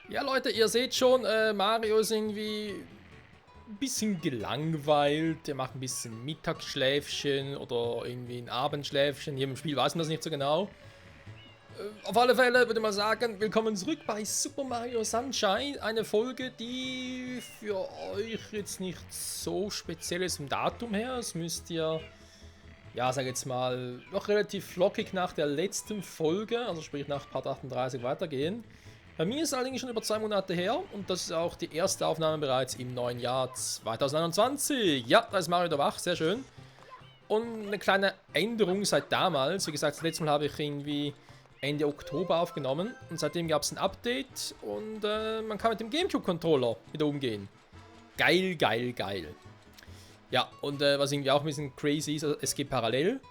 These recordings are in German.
Ja, Leute, ihr seht schon, Mario ist irgendwie ein bisschen gelangweilt. Er macht ein bisschen Mittagsschläfchen oder irgendwie ein Abendschläfchen. Hier im Spiel weiß man das nicht so genau. Auf alle Fälle würde ich mal sagen, willkommen zurück bei Super Mario Sunshine. Eine Folge, die für euch jetzt nicht so speziell ist vom Datum her. Es müsst ihr, ja, sag jetzt mal, noch relativ flockig nach der letzten Folge, also sprich nach Part 38 weitergehen. Bei mir ist es allerdings schon über 2 Monate her und das ist auch die erste Aufnahme bereits im neuen Jahr 2021. Ja, da ist Mario da wach, sehr schön. Und eine kleine Änderung seit damals. Wie gesagt, das letzte Mal habe ich irgendwie Ende Oktober aufgenommen und seitdem gab es ein Update und man kann mit dem GameCube-Controller wieder umgehen. Geil, geil, geil. Ja, und was irgendwie auch ein bisschen crazy ist, es geht parallel.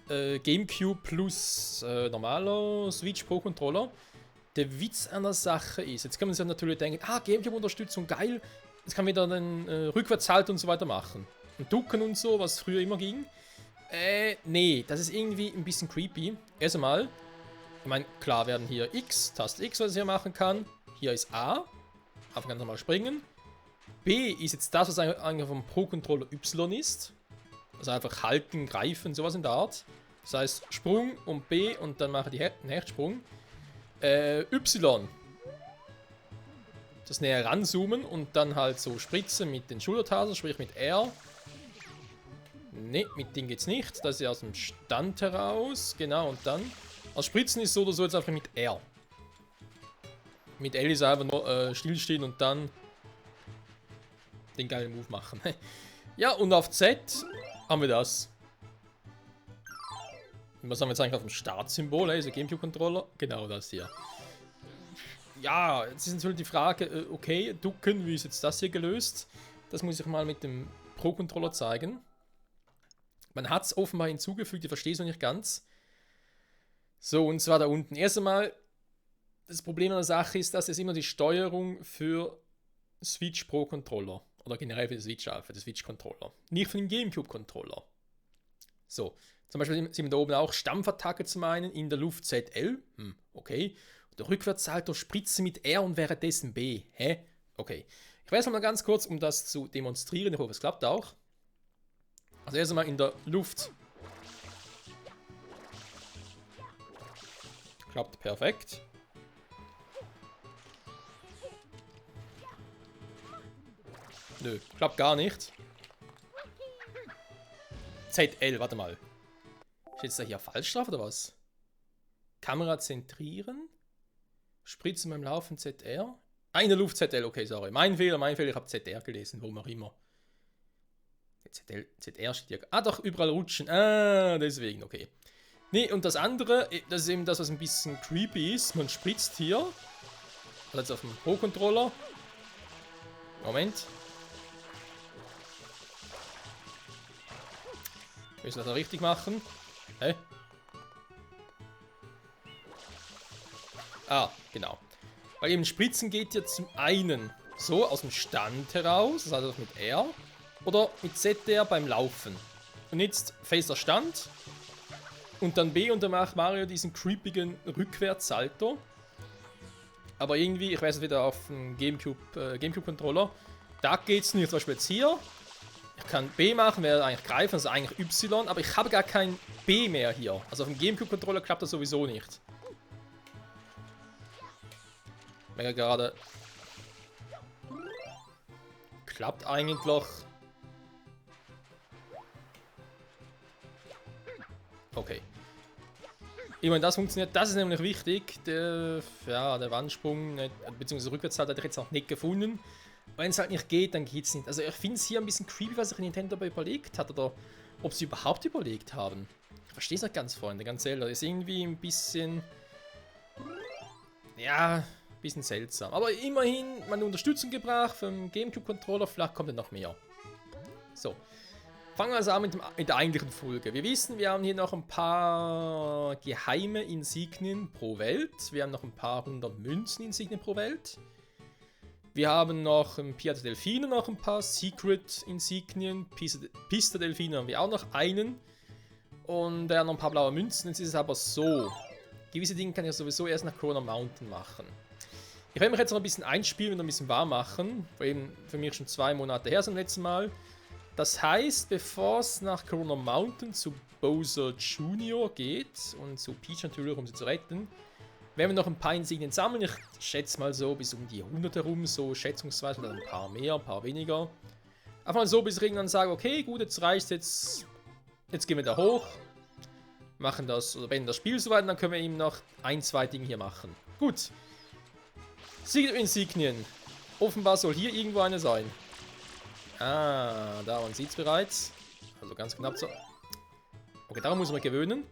GameCube plus normaler Switch Pro Controller. Der Witz an der Sache ist, jetzt kann man sich natürlich denken, GameCube-Unterstützung, geil, jetzt kann man wieder den Rückwärtssalto und so weiter machen. Und ducken und so, was früher immer ging. Nee, das ist irgendwie ein bisschen creepy. Erst einmal, ich meine, klar werden hier X, Taste X, was ich hier machen kann. Hier ist A, einfach ganz normal springen. B ist jetzt das, was eigentlich vom Pro-Controller Y ist. Also einfach halten, greifen, sowas in der Art. Das heißt Sprung und B und dann mache ich den Hechtsprung. Y. Das näher ranzoomen und dann halt so spritzen mit den Schultertasten, sprich mit R. Ne, mit Ding geht's nicht. Das ist ja aus dem Stand heraus. Genau, und dann. Also Spritzen ist so oder so jetzt einfach mit R. Mit L ist einfach nur stillstehen und dann den geilen Move machen. Ja, und auf Z haben wir das. Was haben wir jetzt eigentlich auf dem Startsymbol? Also GameCube-Controller? Genau das hier. Ja, jetzt ist natürlich die Frage, okay, ducken, wie ist jetzt das hier gelöst? Das muss ich mal mit dem Pro-Controller zeigen. Man hat es offenbar hinzugefügt, ich verstehe es noch nicht ganz. So, und zwar da unten. Erst einmal, das Problem an der Sache ist, dass es immer die Steuerung für Switch Pro Controller oder generell für die Switch für den Switch Controller. Nicht für den GameCube Controller. So, zum Beispiel sieht man da oben auch Stampfattacke zum einen, in der Luft ZL. Okay. Und der Rückwärtssalto Spritze mit R und währenddessen B. Hä? Okay. Ich weiß mal ganz kurz, um das zu demonstrieren. Ich hoffe, es klappt auch. Also erst einmal in der Luft. Klappt perfekt. Nö, klappt gar nicht. ZL, warte mal. Ist jetzt da hier falsch drauf oder was? Kamera zentrieren. Spritzen beim Laufen ZR. In der Luft ZL, okay, sorry. Mein Fehler, ich habe ZR gelesen, warum auch immer. ZR steht hier. Ah, doch, überall rutschen. Ah, deswegen, okay. Nee, und das andere, das ist eben das, was ein bisschen creepy ist. Man spritzt hier. Also jetzt auf dem Pro-Controller. Moment. Müssen wir das noch richtig machen? Hä? Ah, genau. Weil eben Spritzen geht ja zum einen so aus dem Stand heraus, das heißt mit R, oder mit ZR beim Laufen. Und jetzt fester Stand und dann B und dann macht Mario diesen creepigen Rückwärtssalto. Aber irgendwie, ich weiß es wieder auf dem GameCube-Controller, da geht's nicht. Zum Beispiel jetzt hier. Ich kann B machen, wäre eigentlich greifen, also eigentlich Y, aber ich habe gar kein B mehr hier. Also auf dem GameCube-Controller klappt das sowieso nicht. Mega gerade. Klappt eigentlich. Okay. Ich meine, das funktioniert, das ist nämlich wichtig. Der Wandsprung, beziehungsweise Rückwärtssalto hätte ich jetzt noch nicht gefunden. Wenn es halt nicht geht, dann geht's nicht. Also ich finde es hier ein bisschen creepy, was sich Nintendo dabei überlegt hat, oder ob sie überhaupt überlegt haben. Ich verstehe es nicht ganz, Freunde, ganz ehrlich. Das ist irgendwie ein bisschen... Ja, ein bisschen seltsam. Aber immerhin, meine Unterstützung gebracht vom GameCube-Controller, vielleicht kommt ja noch mehr. So. Fangen wir also an mit der eigentlichen Folge. Wir wissen, wir haben hier noch ein paar geheime Insignien pro Welt. Wir haben noch ein paar 100 Münzen-Insignien pro Welt. Wir haben noch im Piazza Delfino noch ein paar Secret-Insignien. Pista Delfino haben wir auch noch einen. Und noch ein paar blaue Münzen. Jetzt ist es aber so. Gewisse Dinge kann ich sowieso erst nach Corona Mountain machen. Ich werde mich jetzt noch ein bisschen einspielen und ein bisschen warm machen. Weil eben für mich schon 2 Monate her zum letzten Mal. Das heißt, bevor es nach Corona Mountain zu Bowser Jr. geht und zu Peach natürlich, um sie zu retten, werden wir noch ein paar Insignien sammeln. Ich schätze mal so bis um die 100 herum, so schätzungsweise, oder ein paar mehr, ein paar weniger. Einfach mal so, bis ich irgendwann sage, okay, gut, jetzt reicht jetzt gehen wir da hoch, machen das, oder beenden das Spiel soweit, und dann können wir eben noch 1, 2 Dinge hier machen. Gut. Insignien. Offenbar soll hier irgendwo eine sein. Ah, da, man sieht es bereits. Also ganz knapp so. Okay, daran muss man gewöhnen.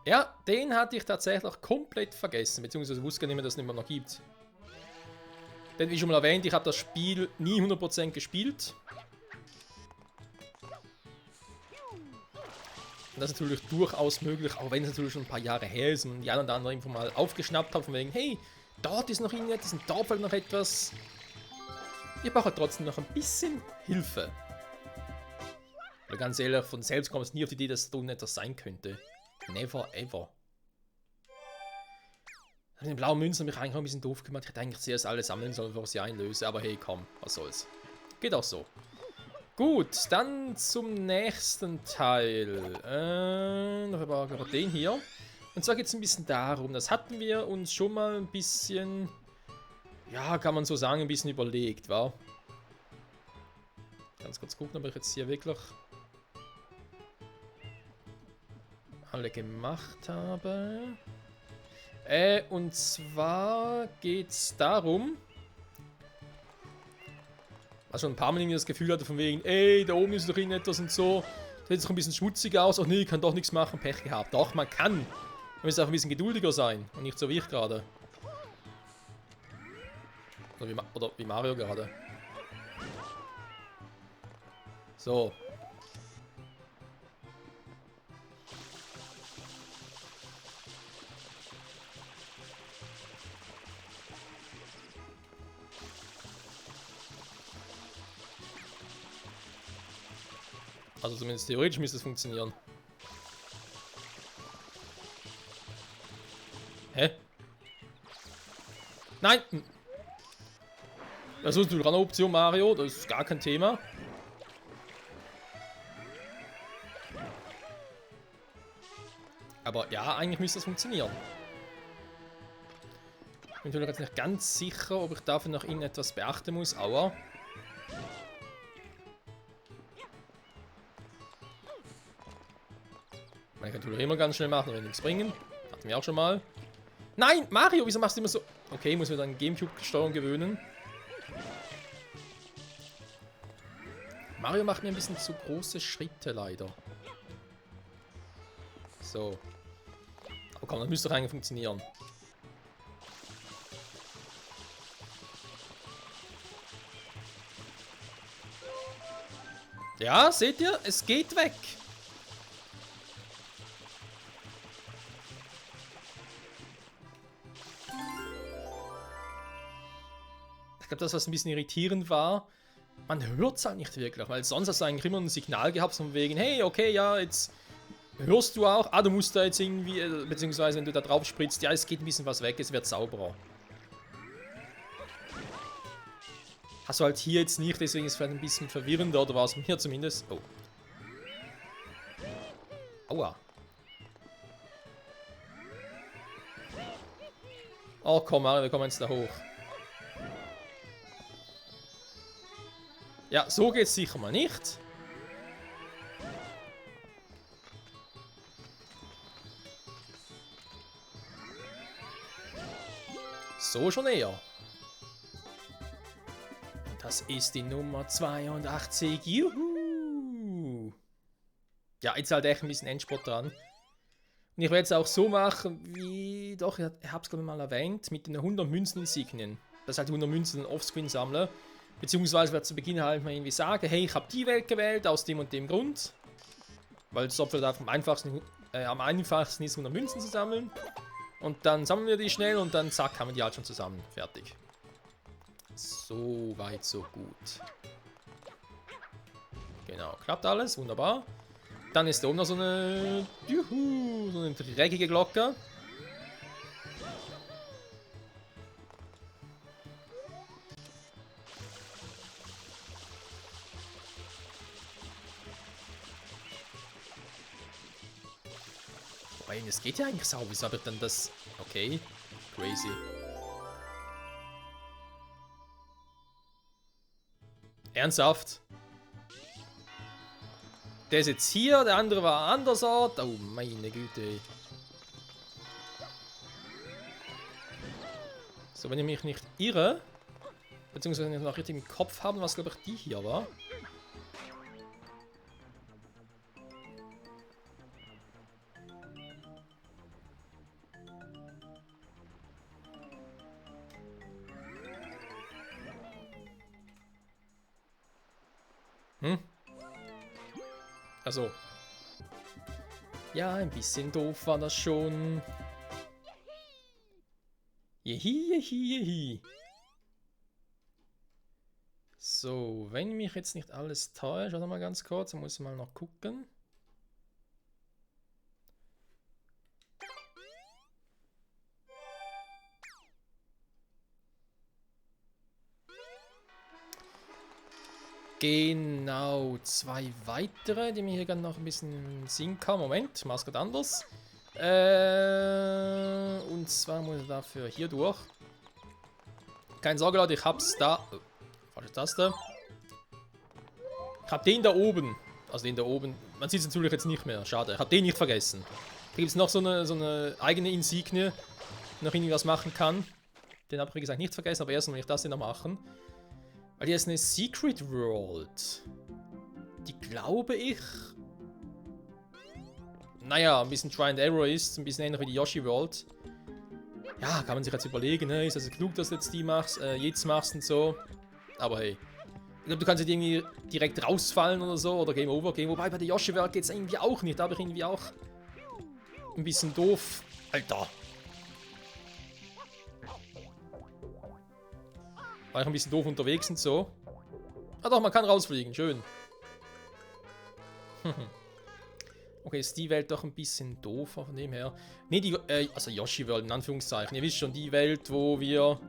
Ja, den hatte ich tatsächlich komplett vergessen, beziehungsweise wusste gar nicht mehr, dass es nicht mehr noch gibt. Denn wie schon mal erwähnt, ich habe das Spiel nie 100% gespielt. Und das ist natürlich durchaus möglich, auch wenn es natürlich schon ein paar Jahre her ist und die einen oder anderen irgendwo mal aufgeschnappt habe, von wegen, hey, dort ist noch irgendetwas und dort fällt noch etwas. Ich brauche trotzdem noch ein bisschen Hilfe. Weil ganz ehrlich, von selbst kommt es nie auf die Idee, dass da etwas sein könnte. Never ever. Den blauen Münzen habe ich eigentlich auch ein bisschen doof gemacht. Ich hätte eigentlich zuerst alle sammeln sollen, bevor ich sie einlöse. Aber hey, komm, was soll's. Geht auch so. Gut, dann zum nächsten Teil. Noch über den hier. Und zwar geht es ein bisschen darum, das hatten wir uns schon mal ein bisschen, ja, kann man so sagen, ein bisschen überlegt, wa? Ganz kurz gucken, ob ich jetzt hier wirklich alle gemacht habe. Und zwar geht's darum, was schon ein paar Mal irgendwie das Gefühl hatte von wegen, ey, da oben ist doch irgendetwas und so. Das sieht doch ein bisschen schmutzig aus. Ach nee, kann doch nichts machen, Pech gehabt. Doch, man kann. Man muss auch ein bisschen geduldiger sein und nicht so wie ich gerade. Oder wie Mario gerade. So. Also zumindest theoretisch müsste es funktionieren. Hä? Nein! Das ist natürlich auch eine Option, Mario. Das ist gar kein Thema. Aber ja, eigentlich müsste das funktionieren. Ich bin natürlich jetzt nicht ganz sicher, ob ich dafür noch irgendetwas beachten muss. Aua. Man kann natürlich immer ganz schnell machen, wenn nichts bringen. Hatten wir auch schon mal. Nein, Mario, wieso machst du immer so... Okay, muss mir dann Gamecube-Steuerung gewöhnen. Mario macht mir ein bisschen zu große Schritte, leider. So. Aber komm, das müsste doch eigentlich funktionieren. Ja, seht ihr? Es geht weg. Ich glaube, das, was ein bisschen irritierend war, man hört es halt nicht wirklich, weil sonst hast du eigentlich immer ein Signal gehabt von wegen, hey, okay, ja, jetzt hörst du auch, du musst da jetzt irgendwie, beziehungsweise wenn du da drauf spritzt, ja, es geht ein bisschen was weg, es wird sauberer. Hast du halt hier jetzt nicht, deswegen ist es vielleicht ein bisschen verwirrender, oder war es mir zumindest. Oh. Aua. Oh, komm, Mario, wir kommen jetzt da hoch. Ja, so geht's sicher mal nicht. So schon eher. Das ist die Nummer 82. Juhu! Ja, jetzt halt echt ein bisschen Endspurt dran. Und ich werde es auch so machen, wie... Doch, ich habe es glaube ich mal erwähnt, mit den 100 Münzen-Insignien. Dass ich halt 100 Münzen offscreen sammle. Beziehungsweise werde zu Beginn halt mal irgendwie sagen, hey, ich habe die Welt gewählt, aus dem und dem Grund. Weil es dort am einfachsten ist, 100 Münzen zu sammeln. Und dann sammeln wir die schnell und dann zack, haben wir die halt schon zusammen. Fertig. So weit, so gut. Genau, klappt alles, wunderbar. Dann ist da oben noch so eine, juhu, so eine dreckige Glocke. Wobei, das geht ja eigentlich sauber. Wieso habe ich dann das... Okay, crazy. Ernsthaft? Der ist jetzt hier, der andere war anders. Oh, meine Güte. So, wenn ich mich nicht irre, beziehungsweise wenn ich noch richtig im Kopf habe, was glaube ich die hier war. Also. Ja, ein bisschen doof war das schon. Jehi, jehi, jehi. So, wenn mich jetzt nicht alles täuscht, warte mal ganz kurz, muss ich mal noch gucken. Genau, 2 weitere, die mir hier gerade noch ein bisschen in den Sinn kamen. Moment, ich mach's gerade anders. Und zwar muss ich dafür hier durch. Keine Sorge, Leute, ich hab's da. Oh, falsche Taste. Ich hab den da oben. Also den da oben. Man sieht es natürlich jetzt nicht mehr. Schade, ich hab den nicht vergessen. Da gibt es noch so eine eigene Insignie, noch irgendwie was machen kann. Den habe ich, wie gesagt, nicht vergessen, aber erst wenn ich das hier noch machen. Weil hier ist eine Secret World. Die glaube ich... Naja, ein bisschen Try and Error ist. Ein bisschen ähnlich wie die Yoshi World. Ja, kann man sich jetzt überlegen, ne? Ist das klug, dass du jetzt die machst, jetzt machst und so. Aber hey. Ich glaube, du kannst nicht irgendwie direkt rausfallen oder so. Oder Game Over gehen. Wobei bei der Yoshi World geht es irgendwie auch nicht. Da habe ich irgendwie auch... ein bisschen doof. Alter. War ich ein bisschen doof unterwegs und so. Ah doch, man kann rausfliegen. Schön. Okay, ist die Welt doch ein bisschen doof von dem her. Ne, die, also Yoshi World in Anführungszeichen. Ihr wisst schon, die Welt, wo wir...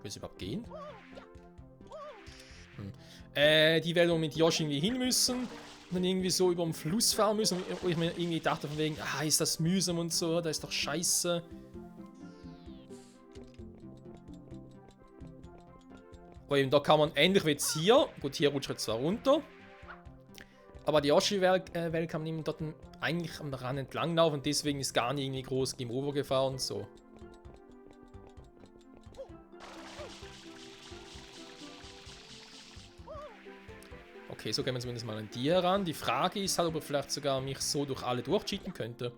Will es überhaupt gehen? Die Welt, wo wir mit Yoshi irgendwie hin müssen. Und dann irgendwie so über den Fluss fahren müssen. Wo ich mir irgendwie dachte von wegen, ah, ist das mühsam und so. Da ist doch scheiße. Aber eben, da kann man ähnlich wie jetzt hier. Gut, hier rutscht jetzt zwar runter. Aber die Yoshi-Welt kann man dort eigentlich am Rand entlang laufen. Und deswegen ist gar nicht irgendwie groß Game Over gefahren und so. Okay, so gehen wir zumindest mal an die heran. Die Frage ist halt, ob er vielleicht sogar mich so durch alle durchcheaten könnte.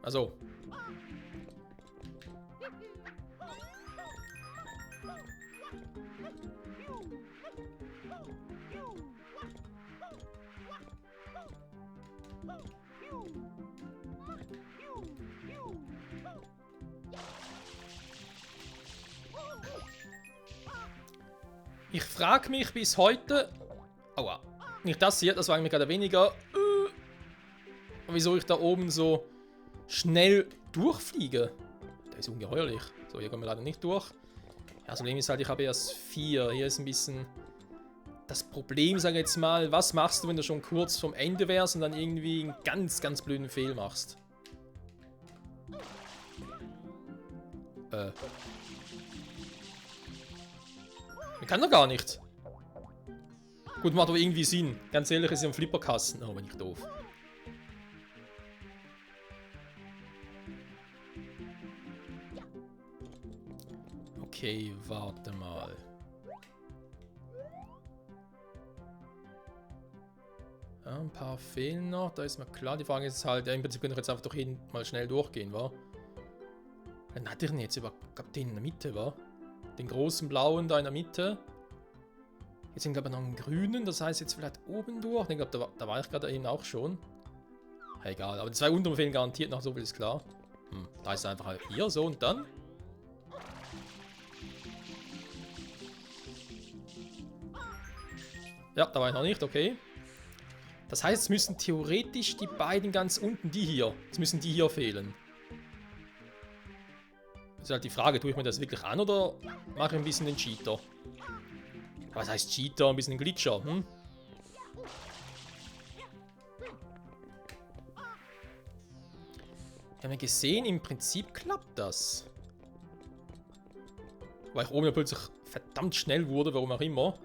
Also. Ich frage mich bis heute... Aua. Nicht das hier, das war eigentlich gerade weniger... wieso ich da oben so schnell durchfliege. Das ist ungeheuerlich. So, hier kommen wir leider nicht durch. Ja, das Problem ist halt, ich habe erst 4. Hier ist ein bisschen das Problem, sage ich jetzt mal. Was machst du, wenn du schon kurz vom Ende wärst und dann irgendwie einen ganz, ganz blöden Fehl machst? Ich kann doch gar nicht. Gut, macht aber irgendwie Sinn. Ganz ehrlich, ist ja ein Flipperkasten. Oh, bin ich doof. Okay, warte mal. Ja, ein paar fehlen noch. Da ist mir klar. Die Frage ist halt, ja, im Prinzip könnte ich jetzt einfach doch jeden mal schnell durchgehen, wa? Dann hatte ich denn jetzt überhaupt den in der Mitte, wa? Den großen blauen da in der Mitte. Jetzt sind, glaube ich, noch einen grünen. Das heißt, jetzt vielleicht oben durch. Ich glaube, da war ich gerade eben auch schon. Egal, aber die 2 unteren fehlen garantiert noch, so viel ist klar. Da ist es einfach halt hier, so und dann. Ja, da war ich noch nicht, okay. Das heißt, es müssen theoretisch die beiden ganz unten, die hier, jetzt müssen die hier fehlen. Das ist halt die Frage, tue ich mir das wirklich an oder mache ich ein bisschen den Cheater? Was heißt Cheater? Ein bisschen ein Glitcher, hm? Wir haben ja gesehen, im Prinzip klappt das. Weil ich oben ja plötzlich verdammt schnell wurde, warum auch immer.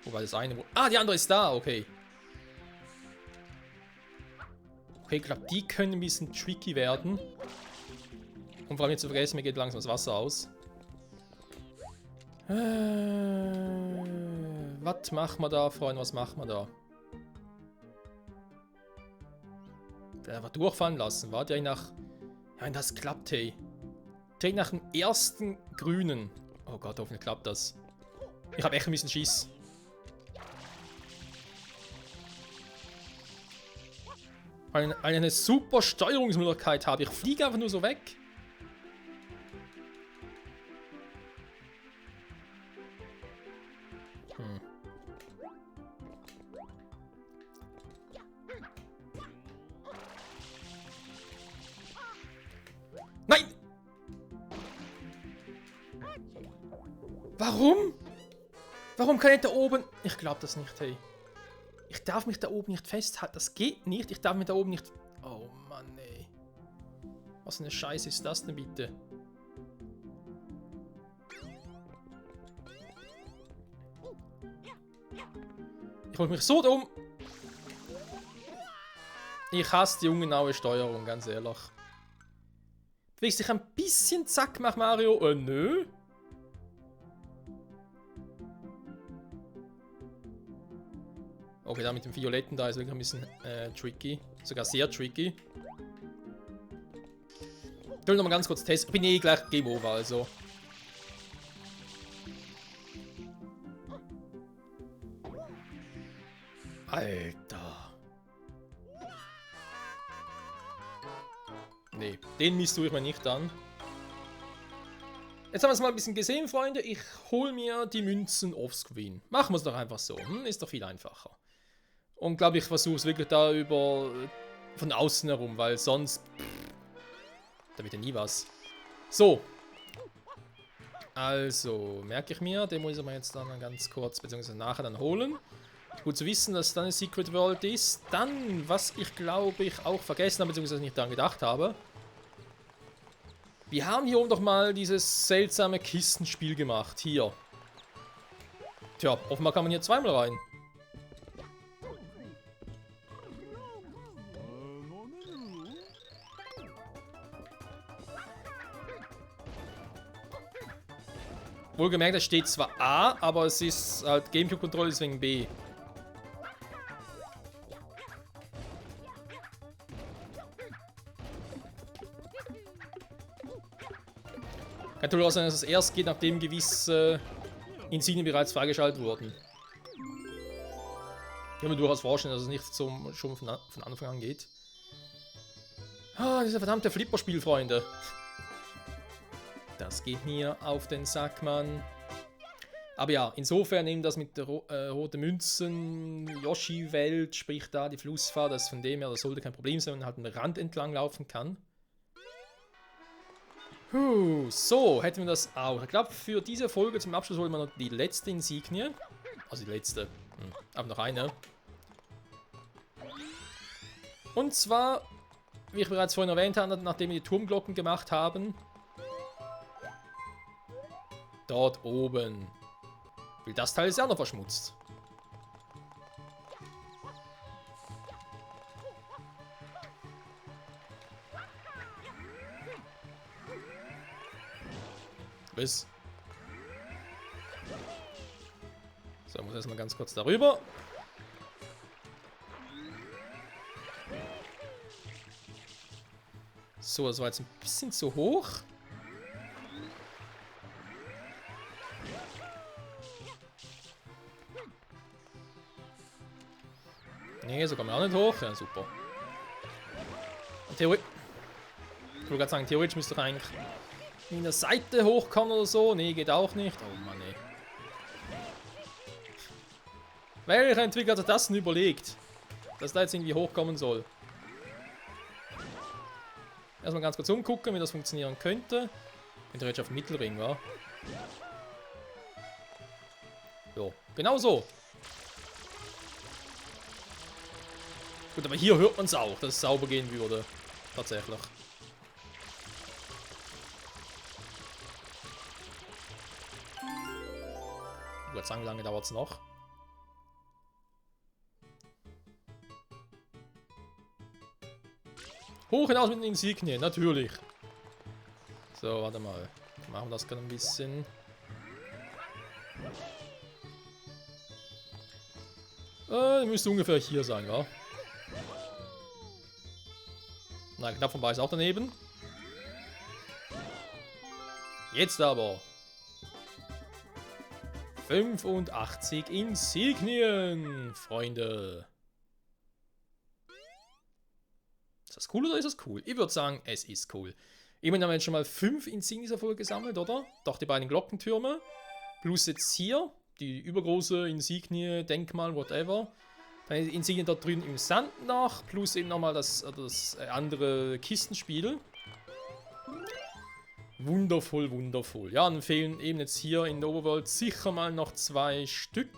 Wo war das eine? Ah, die andere ist da, okay. Okay, ich glaube, die können ein bisschen tricky werden. Und vor allem nicht zu vergessen, mir geht langsam das Wasser aus. Was machen wir da, Freunde? Was machen wir da? Einfach durchfallen lassen. Warte, ja, nach. Ja, wenn das klappt, hey. Direkt nach dem ersten Grünen. Oh Gott, hoffentlich klappt das. Ich habe echt ein bisschen Schiss. Weil ich eine super Steuerungsmöglichkeit habe. Ich fliege einfach nur so weg. Nein! Warum? Warum kann ich da oben... Ich glaube das nicht, hey. Ich darf mich da oben nicht festhalten. Das geht nicht. Ich darf mich da oben nicht... Oh Mann, ey. Was eine Scheiße ist das denn bitte? Ich hol mich so dumm. Ich hasse die ungenaue Steuerung, ganz ehrlich. Bewegst dich ein bisschen, zack, mach Mario. Nö. Okay, da mit dem Violetten da ist wirklich ein bisschen tricky. Sogar sehr tricky. Ich will nochmal ganz kurz testen. Ich bin eh gleich Game Over, also. Alter. Nee, den Mist tue ich mir nicht an. Jetzt haben wir es mal ein bisschen gesehen, Freunde. Ich hole mir die Münzen offscreen. Machen wir es doch einfach so. Ist doch viel einfacher. Und glaube ich, versuche es wirklich da über von außen herum, weil sonst da wird ja nie was. So. Also, merke ich mir, den muss ich mir jetzt dann ganz kurz, beziehungsweise nachher dann holen. Gut zu wissen, dass es dann eine Secret World ist. Dann, was ich glaube ich auch vergessen habe, beziehungsweise nicht daran gedacht habe. Wir haben hier oben doch mal dieses seltsame Kistenspiel gemacht. Hier. Tja, offenbar kann man hier zweimal rein. Wohlgemerkt, da steht zwar A, aber es ist halt Gamecube-Controller, deswegen B. Kann natürlich auch sein, dass es erst geht, nachdem gewisse Insignien bereits freigeschaltet wurden. Ich kann mir durchaus vorstellen, dass es nicht schon von Anfang an geht. Ah, dieser verdammte Flipperspiel, Freunde. Das geht mir auf den Sack, Mann. Aber ja, insofern eben das mit der roten Münzen, Yoshi-Welt, sprich da die Flussfahrt, das von dem her, das sollte kein Problem sein, wenn man halt einen Rand entlang laufen kann. So, hätten wir das auch. Ich glaube, für diese Folge zum Abschluss holen wir noch die letzte Insignie. Also die letzte. Aber noch eine. Und zwar, wie ich bereits vorhin erwähnt habe, nachdem wir die Turmglocken gemacht haben. Dort oben. Weil das Teil ist ja noch verschmutzt. Was? So, muss erstmal ganz kurz darüber. So, das war jetzt ein bisschen zu hoch. Nee, so kommen wir auch nicht hoch. Ja, super. Und ich wollte gerade sagen, theoretisch müsste ich eigentlich in der Seite hochkommen oder so. Nee, geht auch nicht. Oh Mann, ey. Welcher Entwickler hat sich das denn überlegt? Dass da jetzt irgendwie hochkommen soll. Erstmal ganz kurz umgucken, wie das funktionieren könnte. Könnte jetzt auf den Mittelring, wa? So, genau so. Gut, aber hier hört man es auch, dass es sauber gehen würde. Tatsächlich. Ich würde sagen, wie lange dauert es noch? Hoch hinaus mit den Insignien, natürlich. So, warte mal. Machen wir das gerade ein bisschen. Müsste ungefähr hier sein, ja? Na, knapp vorbei ist auch daneben. Jetzt aber. 85 Insignien, Freunde. Ist das cool oder ist das cool? Ich würde sagen, es ist cool. Immerhin haben wir jetzt schon mal 5 Insignien gesammelt, oder? Doch die beiden Glockentürme. Plus jetzt hier die übergroße Insignie, Denkmal, whatever. Dann die Insignien dort drüben im Sand nach. Plus eben nochmal das andere Kistenspiel. Wundervoll, wundervoll. Ja, dann fehlen eben jetzt hier in der Overworld sicher mal noch 2 Stück.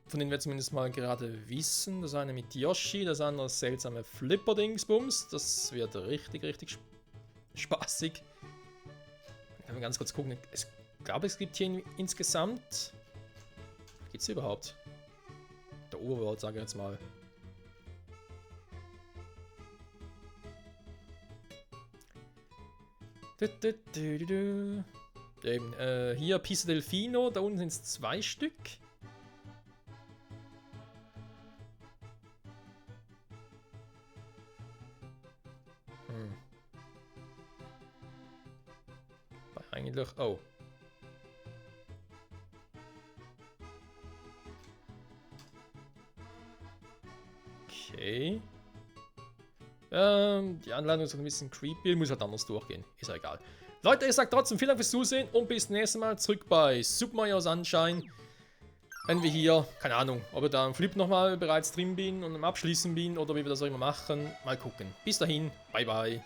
Von denen wir zumindest mal gerade wissen. Das eine mit Yoshi, das andere seltsame Flipper-Dingsbums. Das wird richtig, richtig spaßig. Wenn wir ganz kurz gucken. Ich glaube, es gibt hier insgesamt... Gibt es überhaupt? Der Overworld, sage ich jetzt mal. Eben, hier Pisa Delfino, da unten sind es 2 Stück. Eigentlich, oh. Okay. Die Anleitung ist ein bisschen creepy, muss halt anders durchgehen. Ist ja egal. Leute, ich sag trotzdem vielen Dank fürs Zusehen und bis zum nächsten Mal zurück bei Super Mario Sunshine. Wenn wir hier, keine Ahnung, ob ich da im Flip nochmal bereits drin bin und am Abschließen bin oder wie wir das auch immer machen. Mal gucken. Bis dahin, bye bye.